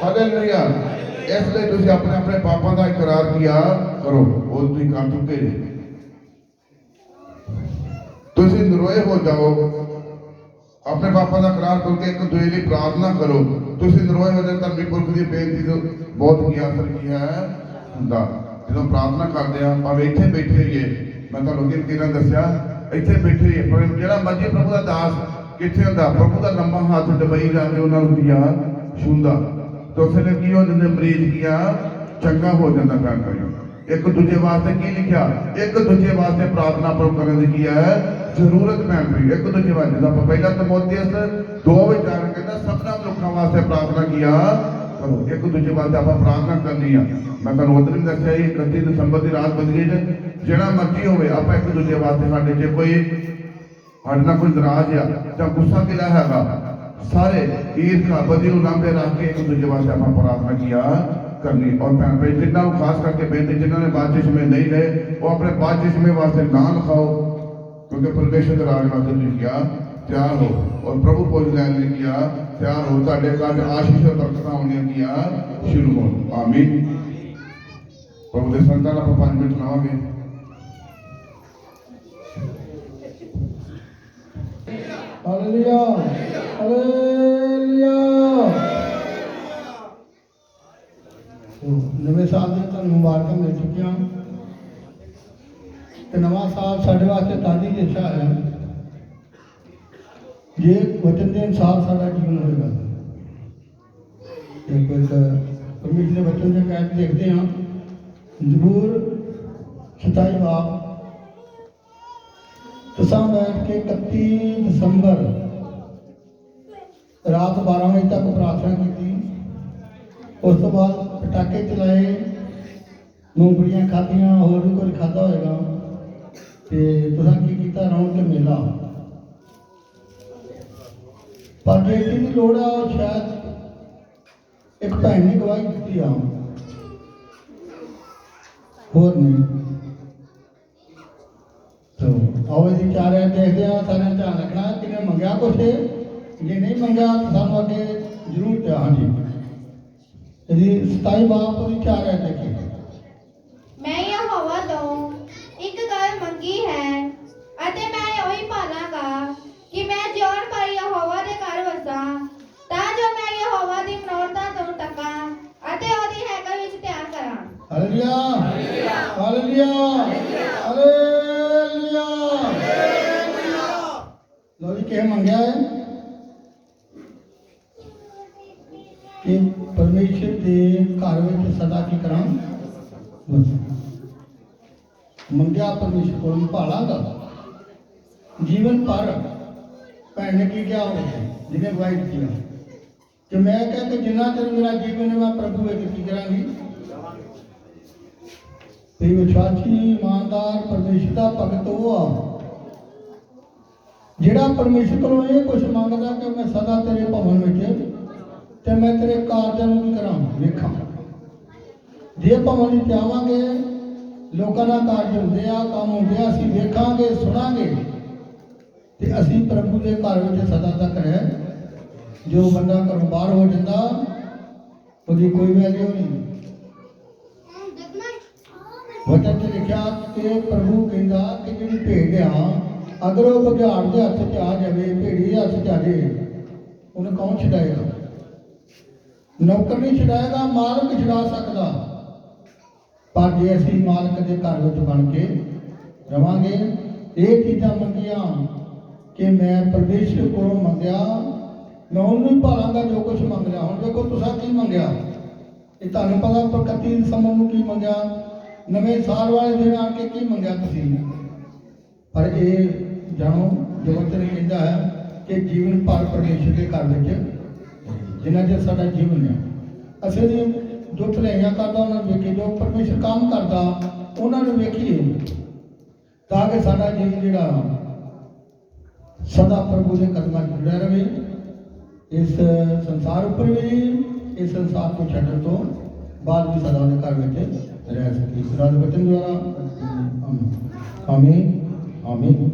[SPEAKER 1] hallelujah. ਇਸ ਲਈ ਤੁਸੀਂ ਆਪਣੇ ਪਾਪਾਂ ਦਾ ਇਕਰਾਰ ਕਰੋ। ਉਹ ਤੁਸੀਂ ਕਰ ਚੁੱਕੇ ਜੀ। ਤੁਸੀਂ ਨਰੋਏ ਹੋ ਜਾਓ, ਆਪਣੇ ਪਾਪਾਂ ਦਾ ਇਕਰਾਰ ਕਰਕੇ ਇੱਕ ਦੂਜੇ ਲਈ ਪ੍ਰਾਰਥਨਾ ਕਰੋ। ਤੁਸੀਂ ਨਰੋਏ ਹੋ ਜਾਓ। ਧਰਮੀ ਪੁਰਖ ਦੀ ਬੇਨਤੀ ਤੋਂ ਬਹੁਤ ਅਸਰ ਹੁੰਦਾ। ਜਦੋਂ ਪ੍ਰਾਰਥਨਾ ਕਰਦੇ ਆ ਭਾਵੇਂ ਇੱਥੇ ਬੈਠੇ ਹੋਈਏ, ਮੈਂ ਤੁਹਾਨੂੰ ਅੱਗੇ ਕਿਹਨਾਂ ਦੱਸਿਆ ਇੱਥੇ ਬੈਠੇ ਹੋਈਏ, ਪਰ ਜਿਹੜਾ ਮਰਜੀ ਪ੍ਰਭੂ ਦਾ ਦਾਸ ਕਿੱਥੇ ਹੁੰਦਾ, ਪ੍ਰਭੂ ਦਾ ਲੰਮਾ ਹੱਥ ਡਬਈ ਜਾ ਕੇ ਉਹਨਾਂ ਨੂੰ ਛੂੰਦਾ ਤਾਂ ਉਸ ਵੇਲੇ ਕੀ ਹੋ ਜਾਂਦੇ, ਮਰੀਜ਼ ਚੰਗਾ ਹੋ ਜਾਂਦਾ। ਭੈਣ ਭਾਈਓ ਇੱਕ ਦੂਜੇ ਵਾਸਤੇ ਕੀ ਲਿਖਿਆ, ਇੱਕ ਦੂਜੇ ਵਾਸਤੇ ਪ੍ਰਾਰਥਨਾ ਕਰਨ ਦੀ ਜ਼ਰੂਰਤ ਭੈਣ ਭਾਈ। ਇੱਕ ਦੂਜੇ ਵਾਸਤੇ ਜਦੋਂ ਆਪਾਂ ਪਹਿਲਾਂ ਤਮੋਥੀਅਸ 2:4 ਕਹਿੰਦਾ ਸਭਨਾਂ ਲੋਕਾਂ ਵਾਸਤੇ ਪ੍ਰਾਰਥਨਾ ਕਰੋ। ਇੱਕ ਦੂਜੇ ਵਾਸਤੇ ਆਪਾਂ ਪ੍ਰਾਰਥਨਾ ਕਰਨੀ ਆ। ਮੈਂ ਤੁਹਾਨੂੰ ਉਦੋਂ ਵੀ ਦੱਸਿਆ 31 ਦਸੰਬਰ ਦੀ ਰਾਤ ਬਦਲੀ ਜਿਹੜਾ ਮਰਜ਼ੀ ਹੋਵੇ ਆਪਾਂ ਇੱਕ ਦੂਜੇ ਵਾਸਤੇ ਸਾਡੇ ਜੇ ਕੋਈ ਸਾਡੇ ਨਾਲ ਕੋਈ ਨਾਰਾਜ਼ ਆ ਜਾਂ ਗੁੱਸਾ ਗਿਲਾ ਹੈਗਾ, ਸਾਰੇ ਈਰਖਾ ਬਦੀ ਨੂੰ ਲਾਂਭੇ ਰੱਖ ਕੇ ਇੱਕ ਦੂਜੇ ਵਾਸਤੇ ਆਪਾਂ ਪ੍ਰਾਰਥਨਾ ਕਰਨੀ। ਔਰ ਭੈਣ ਭਾਈ ਜਿਨ੍ਹਾਂ ਨੂੰ ਖਾਸ ਕਰਕੇ ਬੇਨਤੀ, ਜਿਨ੍ਹਾਂ ਨੇ ਬਪਤਿਸਮੇ ਨਹੀਂ ਲਏ ਉਹ ਆਪਣੇ ਬਪਤਿਸਮੇ ਵਾਸਤੇ ਨਾਂ ਲਿਖਾਓ, ਕਿਉਂਕਿ ਪਰਮੇਸ਼ਰ ਦੇ ਰਾਜ ਵਾਸਤੇ ਲਿਖਿਆ ਤਿਆਰ ਹੋ ਔਰ ਪ੍ਰਭੂ ਭੋਜ ਲੈਣ ਲਈ ਤਿਆਰ ਹੋ। ਤੁਹਾਡੇ ਘਰ ਆਸ਼ੀਸ਼ ਔਰ ਬਰਕਤਾਂ ਆਉਣੀਆਂ ਸ਼ੁਰੂ ਹੋਣ। ਆਮੀਨ। ਪ੍ਰਭੂ ਦੇ ਸੰਤਾਂ ਨਾਲ ਆਪਾਂ 5 ਮਿੰਟ ਲਾਵਾਂਗੇ।
[SPEAKER 3] Hallelujah, hallelujah. ਨਵੇਂ ਸਾਲ ਦੀਆਂ ਤੁਹਾਨੂੰ ਮੁਬਾਰਕਾਂ ਮਿਲ ਚੁੱਕੀਆਂ ਤੇ ਨਵਾਂ ਸਾਲ ਸਾਡੇ ਵਾਸਤੇ ਤਾਜ਼ੀ ਇੱਛਾ ਹੈ। ਜੇ ਵਚਨ ਦੇ ਅਨੁਸਾਰ ਸਾਡਾ ਜੀਵਨ ਹੋਏਗਾ। ਪਰਮੇਸ਼ਰ ਦੇ ਵਚਨ ਦੇ ਕਹਿ ਦੇਖਦੇ ਹਾਂ ਜ਼ਬੂਰ 27 ਬਾਬ ਤੁਸਾਂ ਬੈਠ ਕੇ 31 ਦਸੰਬਰ ਰਾਤ 12 ਵਜੇ ਤੱਕ ਪ੍ਰਾਰਥਨਾ ਕੀਤੀ। ਉਸ ਤੋਂ ਬਾਅਦ ਪਟਾਕੇ ਚਲਾਏ, ਮੂੰਗਫਲੀਆਂ ਖਾਧੀਆਂ, ਹੋਰ ਵੀ ਕੁਝ ਖਾਧਾ ਹੋਏਗਾ। ਤੇ ਤੁਸੀਂ ਕੀ ਕੀਤਾ ਰੌਣਕ ਮੇਲਾ ਪਰ ਬੇਟੀ ਦੀ ਲੋੜ ਆ ਉਹ ਸ਼ਾਇਦ ਇੱਕ ਭੈਣ ਨੇ ਗਵਾਹੀ ਦਿੱਤੀ ਆ ਹੋਰ ਨਹੀਂ ਤੋ ਆਓ ਇਹਦੀ ਚਾਰੇ ਦੇਖਦੇ ਆ ਸਾਰਿਆਂ ਧਿਆਨ ਰੱਖਣਾ ਕਿਨੇ ਮੰਗਿਆ ਕੁਛ ਜੇ ਨਹੀਂ ਮੰਗਿਆ ਤਾਂ ਸਾਨੂੰ ਅੱਗੇ ਜ਼ਰੂਰ ਧਿਆਨ ਜੀ ਇਹਦੀ 27 ਬਾਪ ਉਹਦੀ ਚਾਰੇ ਦੇਖੇ
[SPEAKER 2] ਮੈਂ ਯਹੋਵਾ ਤੋਂ ਇੱਕ ਗੱਲ ਮੰਗੀ ਹੈ ਅਤੇ ਮੈਂ ਉਹੀ ਪਾਲਾਂਗਾ ਕਿ ਮੈਂ ਜਿਉਣ ਪਰ ਯਹੋਵਾ ਦੇ ਘਰ ਵਸਾਂ ਤਾਂ ਜੋ ਮੈਂ ਯਹੋਵਾ ਦੀ ਮਨੋਰਥਾ ਤੋਂ ਟਕਾਂ ਅਤੇ ਉਹਦੀ ਹੈਕਲ ਵਿੱਚ ਧਿਆਨ ਕਰਾਂ।
[SPEAKER 3] ਹਾਲੇਲੂਇਆ ਹਾਲੇਲੂਇਆ ਹਾਲੇਲੂਇਆ ਲੋ ਜੀ ਕਿਹ ਮੰਗਿਆ ਹੈ ਕਿ ਪਰਮੇਸ਼ਰ ਦੇ ਘਰ ਵਿੱਚ ਸਦਾ ਕੀ ਕਰਾਂ ਮੰਗਿਆ ਪਰਮੇਸ਼ਰ ਕੋਲ ਭਾਲਾਂਗਾ ਜੀਵਨ ਪਰ ਭੈਣ ਨੇ ਕੀ ਕਿਹਾ ਹੋਵੇ ਜਿਹਨੇ ਗਵਾਹੀ ਦਿੱਤੀ ਕਿ ਮੈਂ ਕਿਹਾ ਕਿ ਜਿੰਨਾ ਚਿਰ ਮੇਰਾ ਜੀਵਨ ਹੈ ਮੈਂ ਪ੍ਰਭੂ ਵਿੱਚ ਕੀ ਕਰਾਂਗੀ ਤੇ ਵਿਸ਼ਵਾਸੀ ਇਮਾਨਦਾਰ ਪਰਮੇਸ਼ਰ ਦਾ ਭਗਤ ਉਹ ਆ ਜਿਹੜਾ ਪਰਮੇਸ਼ਰ ਕੋਲੋਂ ਇਹ ਕੁਝ ਮੰਗਦਾ ਕਿ ਮੈਂ ਸਦਾ ਤੇਰੇ ਭਵਨ ਵਿੱਚ ਤੇ ਮੈਂ ਤੇਰੇ ਕਾਰਜਾਂ ਨੂੰ ਕੀ ਕਰਾਂ ਵੇਖਾਂ ਜੇ ਭਵਨ ਵਿੱਚ ਆਵਾਂਗੇ ਲੋਕਾਂ ਦਾ ਕਾਰਜ ਹੁੰਦੇ ਆ ਕੰਮ ਹੁੰਦੇ ਆ ਅਸੀਂ ਵੇਖਾਂਗੇ ਸੁਣਾਂਗੇ ਤੇ ਅਸੀਂ ਪ੍ਰਭੂ ਦੇ ਘਰ ਵਿੱਚ ਸਦਾ ਤੱਕ ਰਹਿ ਜੋ ਬੰਦਾ ਘਰੋਂ ਬਾਹਰ ਹੋ ਜਾਂਦਾ ਉਹਦੀ ਕੋਈ ਵੈਲਿਊ ਨਹੀਂ ਵਚਨ 'ਚ ਲਿਖਿਆ ਕਿ ਪ੍ਰਭੂ ਕਹਿੰਦਾ ਕਿ ਜਿਹੜੀ ਭੇਡ ਆ ਅਗਰ ਉਹ ਬਘਿਆੜ ਦੇ ਹੱਥ 'ਚ ਆ ਜਾਵੇ ਭੇੜੀ ਦੇ ਹੱਥ 'ਚ ਆ ਜਾਵੇ ਉਹਨੂੰ ਕੌਣ ਛਡਾਏਗਾ ਨੌਕਰ ਨਹੀਂ ਛਡਾਏਗਾ ਮਾਲਕ ਛਡਾ ਸਕਦਾ ਪਰ ਜੇ ਅਸੀਂ ਮਾਲਕ ਦੇ ਘਰ ਵਿੱਚ ਬਣ ਕੇ ਰਵਾਂਗੇ ਇਹ ਚੀਜ਼ਾਂ ਮੰਗੀਆਂ ਕਿ ਮੈਂ ਪਰਮੇਸ਼ਰ ਕੋਲੋਂ ਮੰਗਿਆ ਮੈਂ ਉਹਨੂੰ ਹੀ ਭਾਲਾਂਗਾ ਜੋ ਕੁਝ ਮੰਗ ਲਿਆ ਹੁਣ ਦੇਖੋ ਤੁਸੀਂ ਕੀ ਮੰਗਿਆ ਇਹ ਤੁਹਾਨੂੰ ਪਤਾ 31 ਦਸੰਬਰ ਨੂੰ ਕੀ ਮੰਗਿਆ ਨਵੇਂ ਸਾਲ ਵਾਲੇ ਦਿਨ ਆ ਕੇ ਕੀ ਮੰਗਿਆ ਤੁਸੀਂ ਪਰ ਇਹ ਜਾਣੋ ਜੋ ਵਚਨ ਕਹਿੰਦਾ ਹੈ ਕਿ ਜੀਵਨ ਭਰ ਪਰਮੇਸ਼ਰ ਦੇ ਘਰ ਵਿੱਚ ਜਿੰਨਾ ਚਿਰ ਸਾਡਾ ਜੀਵਨ ਹੈ ਅਸੀਂ ਜੋ ਭਲਾਈਆਂ ਕਰਦਾ ਉਹਨਾਂ ਨੂੰ ਵੇਖੀਏ ਜੋ ਪਰਮੇਸ਼ਰ ਕੰਮ ਕਰਦਾ ਉਹਨਾਂ ਨੂੰ ਵੇਖੀਏ ਤਾਂ ਕਿ ਸਾਡਾ ਜੀਵਨ ਜਿਹੜਾ ਸਦਾ ਪ੍ਰਭੂ ਦੇ ਕਦਮਾਂ 'ਚ ਜੁੜਿਆ ਰਹੇ ਇਸ ਸੰਸਾਰ ਉੱਪਰ ਵੀ ਇਸ ਸੰਸਾਰ को ਛੱਡਣ ਤੋਂ ਬਾਅਦ ਵੀ ਸਦਾ ਦੇ ਘਰ ਵਿੱਚ ਰਹਿ ਸਕੀ ਖੁਦਾ ਦੇ ਵਚਨ ਦੁਆਰਾ ਆਮੀਨ ਆਮੀਨ।